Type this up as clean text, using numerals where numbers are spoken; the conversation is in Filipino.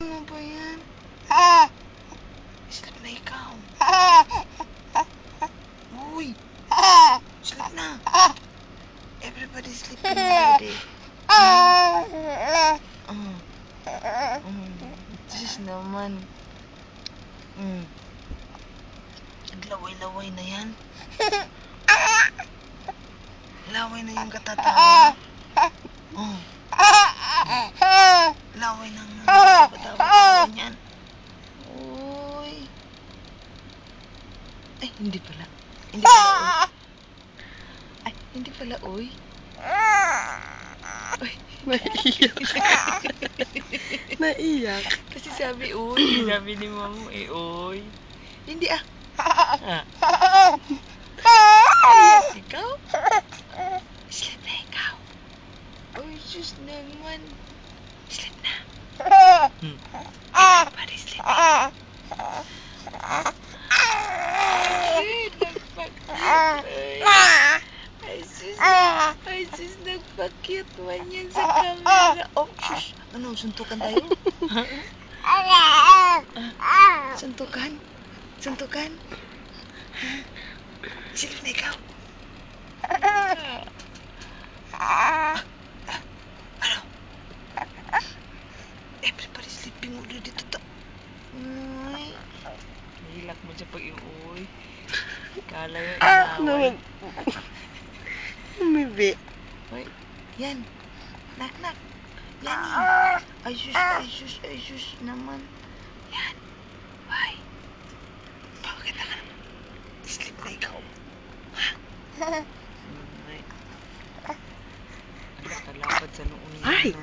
Ano ba yan? Sleep na ikaw. Uy! Sleep na. Everybody sleeping already. Diyos naman. Naglaway-laway na yan. Laway na yung katatawa. Laway ng batawa niyan. Uy. Ay, hindi pala. Hindi pala, uy. Ay, hindi pala, uy. Uy. Naiyak. Naiyak. Kasi sabi, uy. Sabi ni mama, uy. Hindi, Iyak ikaw? Sleep na ikaw. Uy, Diyos naman. Sleep na. Everybody sleep. Ay, nagpakit. Ay, sus, nagpakit man yan sa camera. Oh, shush. Ano, suntukan tayo? Suntukan? Suntukan? Sleep na ikaw. Ano? Everybody sleeping ulit dito. Uy. Nahilak mo dyan pag iuwi. Kala yung inaway. Umibi. Uy, yan. Nak. Yan eh. Ay, sus naman. Yan. Uy. Bakit na ka naman? Sleep na ikaw. Ay. Kalapad sa noon. Ay!